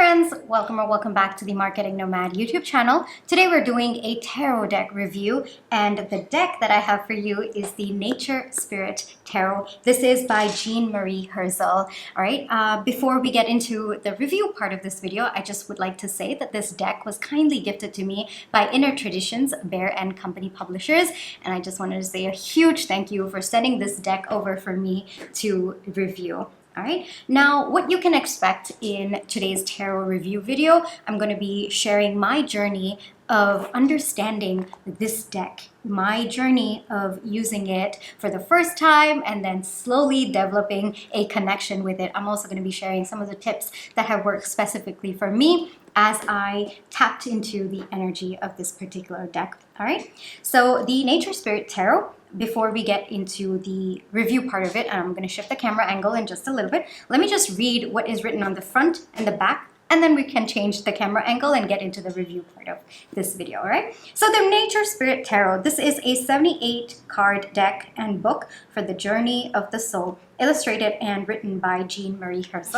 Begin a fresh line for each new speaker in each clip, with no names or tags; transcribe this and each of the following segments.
friends, welcome back to the Marketing Nomad YouTube channel. Today we're doing a tarot deck review, and the deck that I have for you is the Nature Spirit Tarot. This is by Jean Marie Herzel. All right, before we get into the review part of this video, I just would like to say that this deck was kindly gifted to me by Inner Traditions, Bear and Company Publishers, and I just wanted to say a huge thank you for sending this deck over for me to review. All right, now what you can expect in today's tarot review video, I'm going to be sharing my journey of understanding this deck, my journey of using it for the first time and then slowly developing a connection with it. I'm also going to be sharing some of the tips that have worked specifically for me as I tapped into the energy of this particular deck. All right, so the Nature Spirit Tarot, before we get into the review part of it, and I'm going to shift the camera angle in just a little bit, let me just read what is written on the front and the back, and then we can change the camera angle and get into the review part of this video, all right? So the Nature Spirit Tarot, this is a 78 card deck and book for the journey of the soul, illustrated and written by Jean Marie Herzel.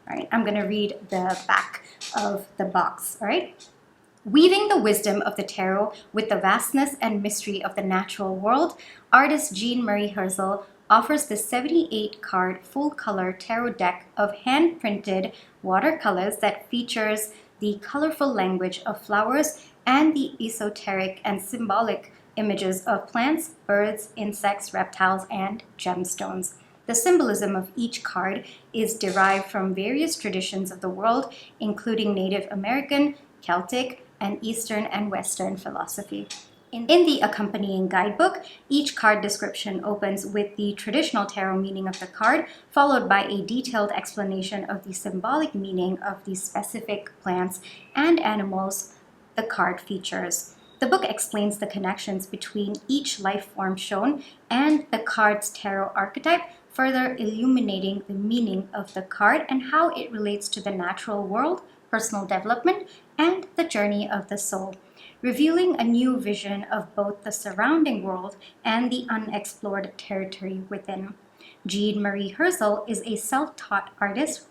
All right, I'm going to read the back of the box, all right? Weaving the wisdom of the tarot with the vastness and mystery of the natural world, artist Jean Marie Herzel offers the 78-card full-color tarot deck of hand-printed watercolors that features the colorful language of flowers and the esoteric and symbolic images of plants, birds, insects, reptiles, and gemstones. The symbolism of each card is derived from various traditions of the world, including Native American, Celtic, and Eastern and Western philosophy. In the accompanying guidebook, each card description opens with the traditional tarot meaning of the card, followed by a detailed explanation of the symbolic meaning of the specific plants and animals the card features. The book explains the connections between each life form shown and the card's tarot archetype, further illuminating the meaning of the card and how it relates to the natural world, personal development, and the journey of the soul, revealing a new vision of both the surrounding world and the unexplored territory within. Jean Marie Herzel is a self-taught artist,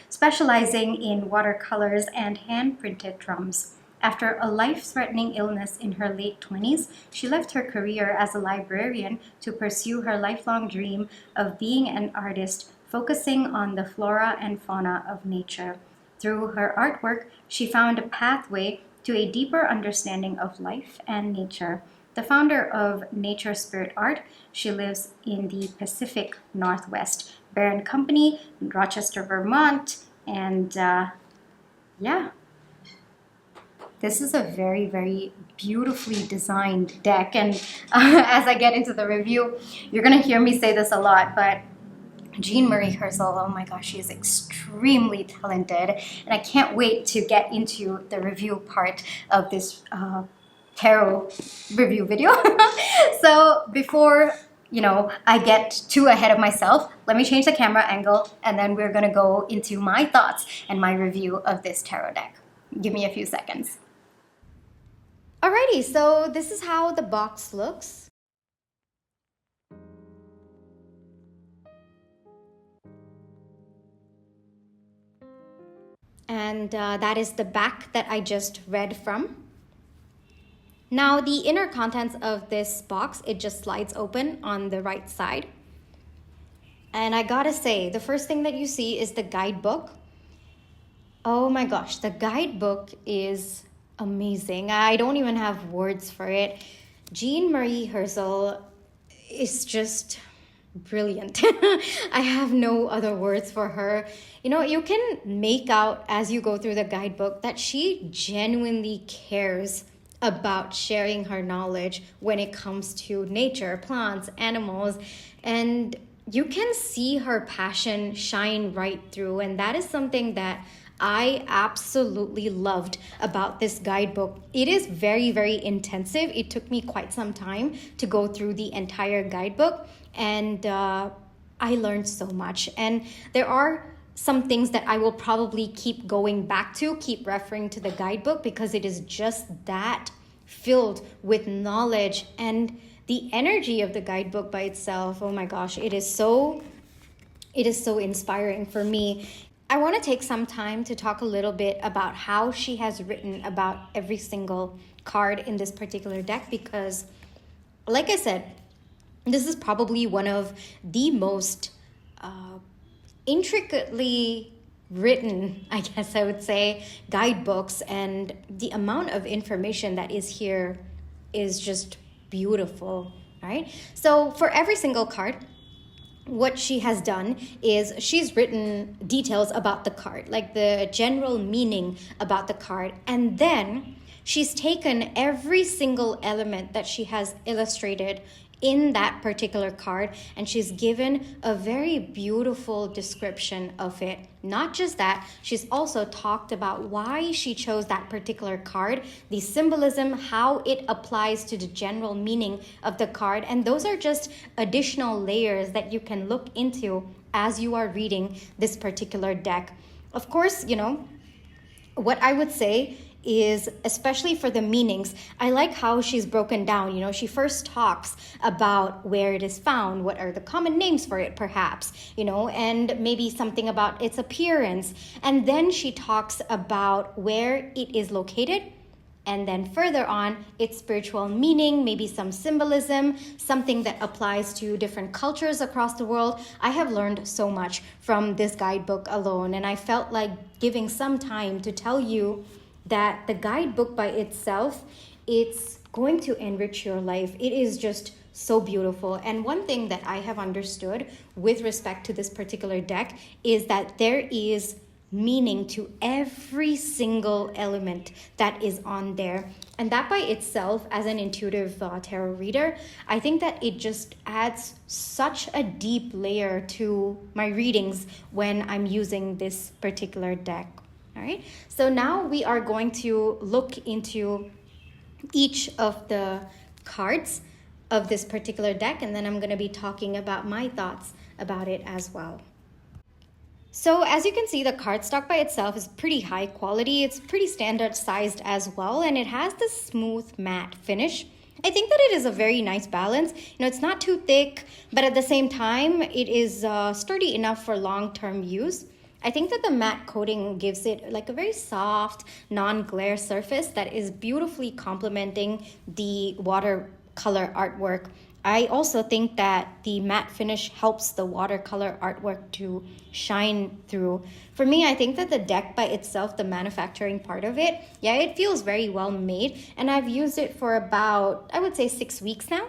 specializing in watercolors and hand-printed drums. After a life-threatening illness in her late 20s, she left her career as a librarian to pursue her lifelong dream of being an artist, focusing on the flora and fauna of nature. Through her artwork, she found a pathway to a deeper understanding of life and nature. The founder of Nature Spirit Art, she lives in the Pacific Northwest, Bear and Company, Rochester, Vermont, and this is a very, very beautifully designed deck. And as I get into the review, you're going to hear me say this a lot, but Jean Marie Herzel, oh my gosh, she is extremely talented, and I can't wait to get into the review part of this tarot review video. So before I get too ahead of myself, let me change the camera angle, and then we're gonna go into my thoughts and my review of this tarot deck. Give me a few seconds. Alrighty, so this is how the box looks. And that is the back that I just read from. Now the inner contents of this box, it just slides open on the right side. And I gotta say, the first thing that you see is the guidebook. Oh my gosh, the guidebook is amazing. I don't even have words for it. Jean Marie Herzel is just brilliant. I have no other words for her. You can make out as you go through the guidebook that she genuinely cares about sharing her knowledge when it comes to nature, plants, animals, and you can see her passion shine right through. And that is something that I absolutely loved about this guidebook. It is very, very intensive. It took me quite some time to go through the entire guidebook, and I learned so much. And there are some things that I will probably keep going back to, keep referring to the guidebook, because it is just that filled with knowledge. And the energy of the guidebook by itself, oh my gosh, it is so inspiring for me. I want to take some time to talk a little bit about how she has written about every single card in this particular deck because, like I said, this is probably one of the most intricately written, I guess I would say, guidebooks, and the amount of information that is here is just beautiful, right? So for every single card, what she has done is she's written details about the card, like the general meaning about the card, and then she's taken every single element that she has illustrated in that particular card and she's given a very beautiful description of it. Not just that, she's also talked about why she chose that particular card, the symbolism, how it applies to the general meaning of the card, and those are just additional layers that you can look into as you are reading this particular deck. Of course, what I would say is, especially for the meanings, I like how she's broken down. She first talks about where it is found, what are the common names for it perhaps, and maybe something about its appearance. And then she talks about where it is located. And then further on, its spiritual meaning, maybe some symbolism, something that applies to different cultures across the world. I have learned so much from this guidebook alone, and I felt like giving some time to tell you that the guidebook by itself, it's going to enrich your life. It is just so beautiful. And one thing that I have understood with respect to this particular deck is that there is meaning to every single element that is on there. And that by itself, as an intuitive tarot reader, I think that it just adds such a deep layer to my readings when I'm using this particular deck. All right, so now we are going to look into each of the cards of this particular deck, and then I'm going to be talking about my thoughts about it as well. So as you can see, the cardstock by itself is pretty high quality. It's pretty standard sized as well, and it has this smooth matte finish. I think that it is a very nice balance. It's not too thick, but at the same time, it is sturdy enough for long-term use. I think that the matte coating gives it like a very soft, non-glare surface that is beautifully complementing the watercolor artwork. I also think that the matte finish helps the watercolor artwork to shine through. For me, I think that the deck by itself, the manufacturing part of it, it feels very well made. And I've used it for about, I would say, 6 weeks now.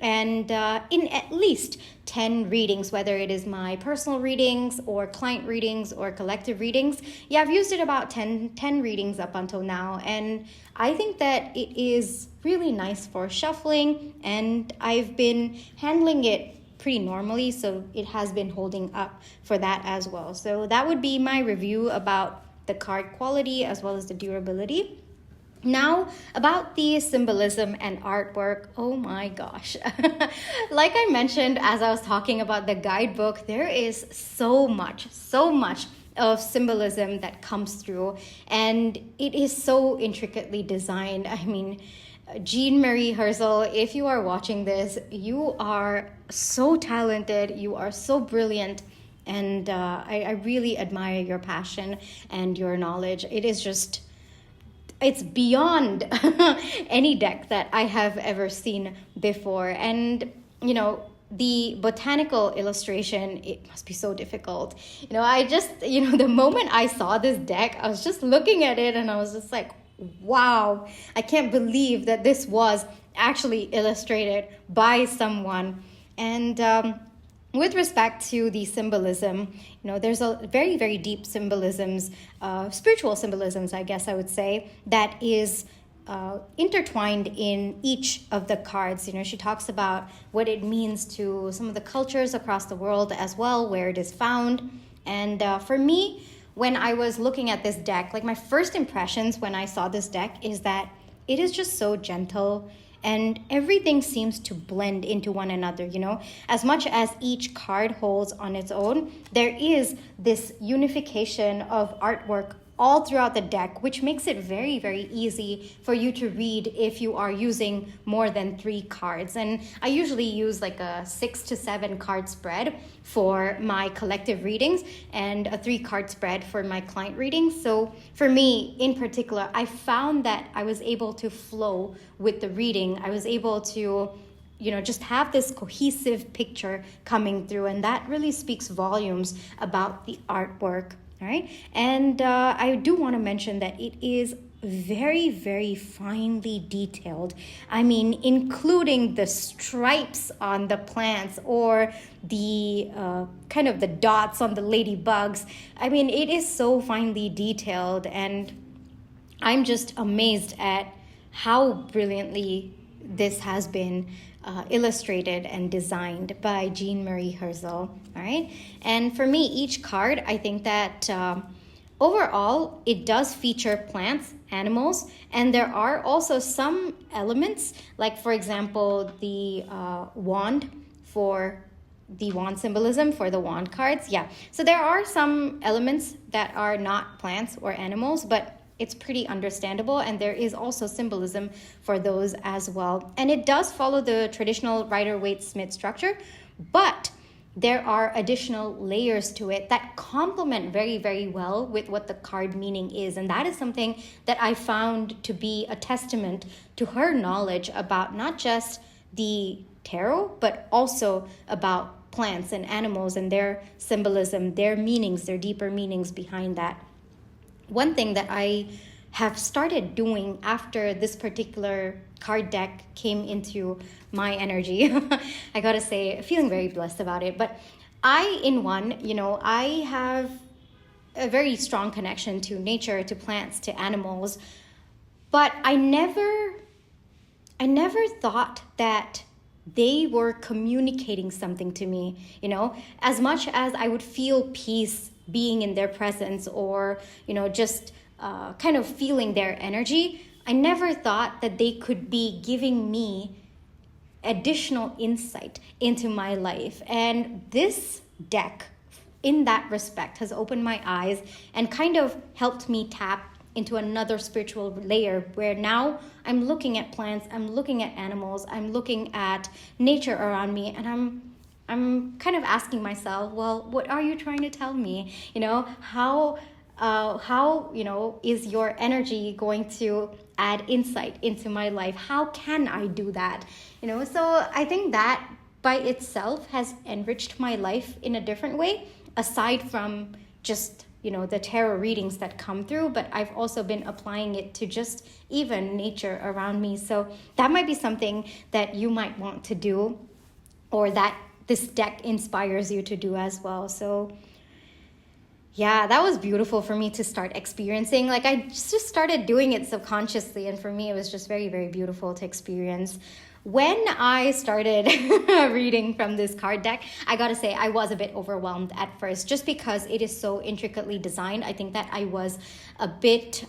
And in at least 10 readings, whether it is my personal readings or client readings or collective readings. I've used it about 10 readings up until now. And I think that it is really nice for shuffling. And I've been handling it pretty normally, so it has been holding up for that as well. So that would be my review about the card quality as well as the durability. Now, about the symbolism and artwork, oh my gosh. Like I mentioned as I was talking about the guidebook, there is so much of symbolism that comes through, and it is so intricately designed. I mean, Jean Marie Herzel, if you are watching this, you are so talented, you are so brilliant, and I really admire your passion and your knowledge. It's beyond any deck that I have ever seen before. And, the botanical illustration, it must be so difficult. The moment I saw this deck, I was just looking at it and I was just like, wow, I can't believe that this was actually illustrated by someone. And with respect to the symbolism, there's a very, very deep symbolisms, spiritual symbolisms, I guess I would say, that is intertwined in each of the cards. She talks about what it means to some of the cultures across the world as well, where it is found. And for me, when I was looking at this deck, like my first impressions when I saw this deck is that it is just so gentle, and everything seems to blend into one another, As much as each card holds on its own, there is this unification of artwork all throughout the deck, which makes it very, very easy for you to read if you are using more than 3 cards. And I usually use like a 6 to 7 card spread for my collective readings and a 3 card spread for my client readings. So for me in particular, I found that I was able to flow with the reading. I was able to just have this cohesive picture coming through, and that really speaks volumes about the artwork. All right. And I do want to mention that it is very, very finely detailed. I mean, including the stripes on the plants or the kind of the dots on the ladybugs. I mean, it is so finely detailed, and I'm just amazed at how brilliantly this has been illustrated and designed by Jean Marie Herzel. All right. And for me, each card, I think that overall, it does feature plants, animals, and there are also some elements, like for example, the wand for the wand symbolism for the wand cards. Yeah. So there are some elements that are not plants or animals, but it's pretty understandable, and there is also symbolism for those as well. And it does follow the traditional Rider-Waite-Smith structure, but there are additional layers to it that complement very, very well with what the card meaning is. And that is something that I found to be a testament to her knowledge about not just the tarot, but also about plants and animals and their symbolism, their meanings, their deeper meanings behind that. One thing that I have started doing after this particular card deck came into my energy, I gotta say, feeling very blessed about it. But I have a very strong connection to nature, to plants, to animals. But I never thought that they were communicating something to me, as much as I would feel peace being in their presence or, just kind of feeling their energy. I never thought that they could be giving me additional insight into my life. And this deck, in that respect, has opened my eyes and kind of helped me tap into another spiritual layer where now I'm looking at plants, I'm looking at animals, I'm looking at nature around me, and I'm kind of asking myself, well, what are you trying to tell me? How is your energy going to add insight into my life? How can I do that? So I think that by itself has enriched my life in a different way, aside from just, the tarot readings that come through, but I've also been applying it to just even nature around me. So that might be something that you might want to do, or that this deck inspires you to do as well. So yeah, that was beautiful for me to start experiencing. Like I just started doing it subconsciously, and for me it was just very, very beautiful to experience. When I started reading from this card deck, I gotta say I was a bit overwhelmed at first, just because it is so intricately designed. I think that I was a bit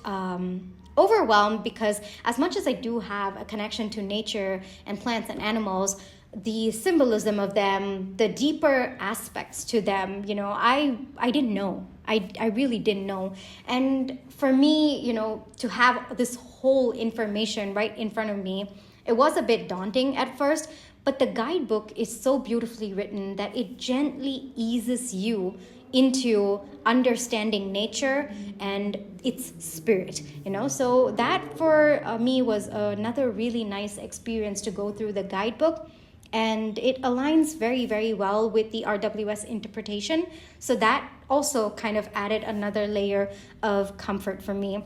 overwhelmed because as much as I do have a connection to nature and plants and animals, the symbolism of them, the deeper aspects to them, I didn't know. I really didn't know. And for me, to have this whole information right in front of me, it was a bit daunting at first, but the guidebook is so beautifully written that it gently eases you into understanding nature and its spirit, So that for me was another really nice experience to go through the guidebook. And it aligns very, very well with the RWS interpretation. So that also kind of added another layer of comfort for me.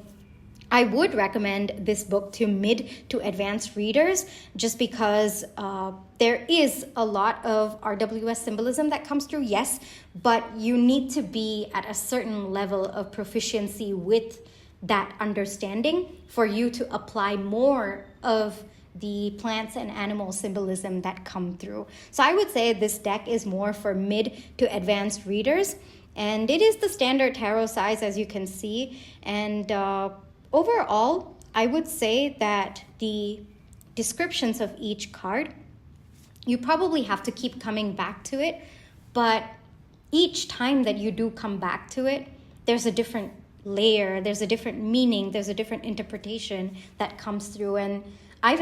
I would recommend this book to mid to advanced readers just because there is a lot of RWS symbolism that comes through, yes, but you need to be at a certain level of proficiency with that understanding for you to apply more of the plants and animal symbolism that come through. So I would say this deck is more for mid to advanced readers, and it is the standard tarot size, as you can see. And overall, I would say that the descriptions of each card, you probably have to keep coming back to it, but each time that you do come back to it, there's a different layer, there's a different meaning, there's a different interpretation that comes through. And I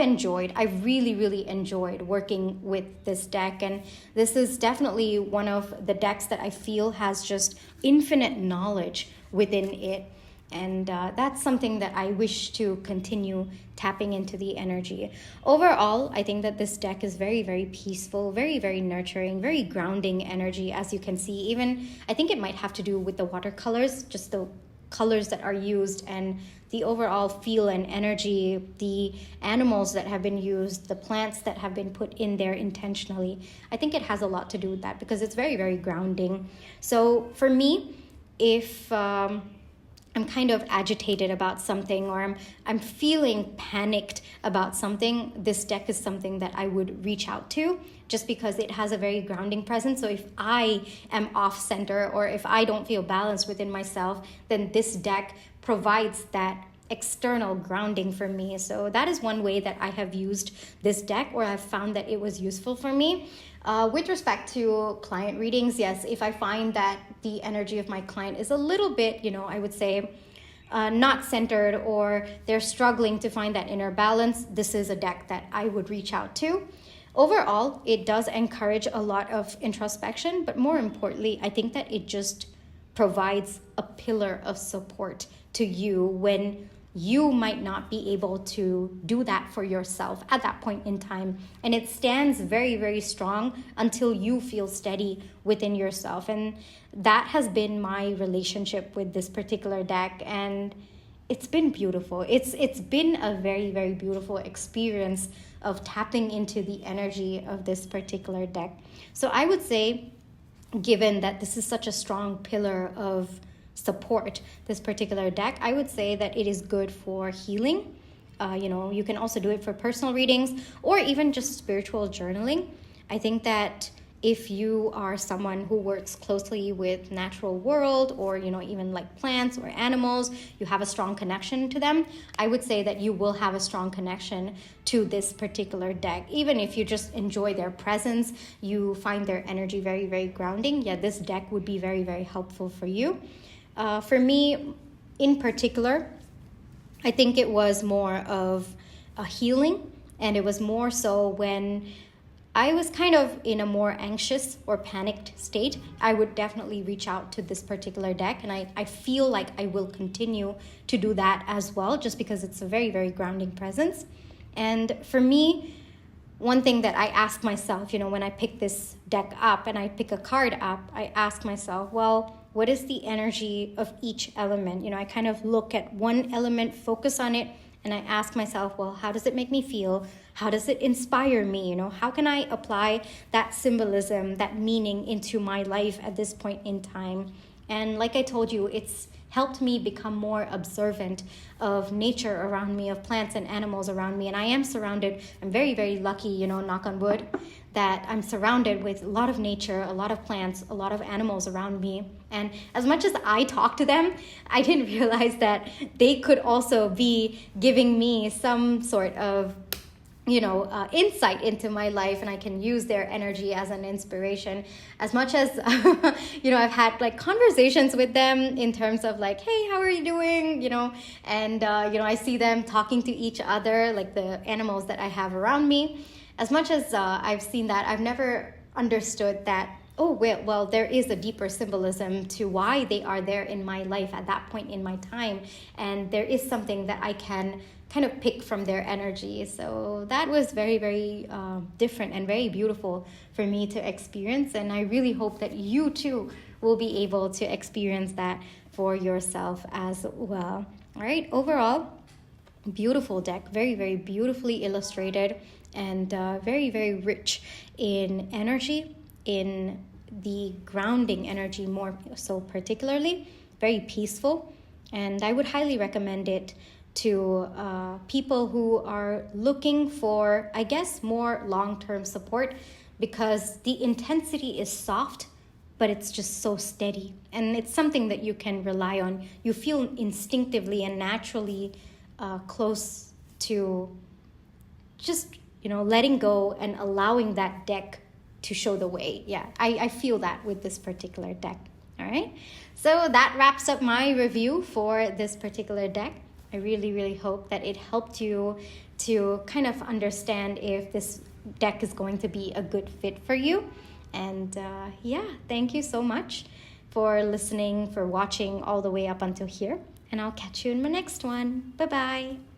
really, really enjoyed working with this deck. And this is definitely one of the decks that I feel has just infinite knowledge within it. And that's something that I wish to continue tapping into the energy. Overall, I think that this deck is very, very peaceful, very, very nurturing, very grounding energy, as you can see. Even, I think it might have to do with the watercolors, just the colors that are used and the overall feel and energy, the animals that have been used, the plants that have been put in there intentionally. I think it has a lot to do with that because it's very, very grounding. So for me, if I'm kind of agitated about something, or I'm feeling panicked about something, this deck is something that I would reach out to, just because it has a very grounding presence. So if I am off center, or if I don't feel balanced within myself, then this deck provides that external grounding for me. So that is one way that I have used this deck, or I've found that it was useful for me. With respect to client readings, yes, if I find that the energy of my client is a little bit, I would say not centered, or they're struggling to find that inner balance, this is a deck that I would reach out to. Overall, it does encourage a lot of introspection, but more importantly, I think that it just provides a pillar of support to you when you might not be able to do that for yourself at that point in time. And it stands very, very strong until you feel steady within yourself. And that has been my relationship with this particular deck. And it's been beautiful. It's been a very, very beautiful experience of tapping into the energy of this particular deck. So I would say, given that this is such a strong pillar of support, this particular deck, I would say that it is good for healing. You can also do it for personal readings, or even just spiritual journaling. I think that if you are someone who works closely with natural world, or even like plants or animals, you have a strong connection to them, I would say that you will have a strong connection to this particular deck. Even if you just enjoy their presence, you find their energy very, very grounding, this deck would be very, very helpful for you. For me in particular, I think it was more of a healing, and it was more so when I was kind of in a more anxious or panicked state. I would definitely reach out to this particular deck, and I feel like I will continue to do that as well, just because it's a very, very grounding presence. And for me, one thing that I ask myself, when I pick this deck up and I pick a card up, I ask myself, well, what is the energy of each element? I kind of look at one element, focus on it, and I ask myself, well, how does it make me feel? How does it inspire me? How can I apply that symbolism, that meaning into my life at this point in time? And like I told you, it's helped me become more observant of nature around me, of plants and animals around me. And I am surrounded, I'm very, very lucky, knock on wood, that I'm surrounded with a lot of nature, a lot of plants, a lot of animals around me. And as much as I talk to them, I didn't realize that they could also be giving me some sort of insight into my life, and I can use their energy as an inspiration. As much as I've had like conversations with them in terms of like, hey, how are you doing, and I see them talking to each other, like the animals that I have around me. As much as I've seen that, I've never understood that, well, there is a deeper symbolism to why they are there in my life at that point in my time, and there is something that I can kind of pick from their energy. So that was very, very different and very beautiful for me to experience, and I really hope that you too will be able to experience that for yourself as well. All right, overall, beautiful deck, very, very beautifully illustrated, and very, very rich in energy, in the grounding energy more so particularly, very peaceful. And I would highly recommend it to people who are looking for, I guess, more long-term support, because the intensity is soft, but it's just so steady. And it's something that you can rely on. You feel instinctively and naturally close to just, letting go and allowing that deck to show the way. I feel that with this particular deck. All right. So that wraps up my review for this particular deck. I really, really hope that it helped you to kind of understand if this deck is going to be a good fit for you. And yeah, thank you so much for listening, for watching all the way up until here. And I'll catch you in my next one. Bye-bye.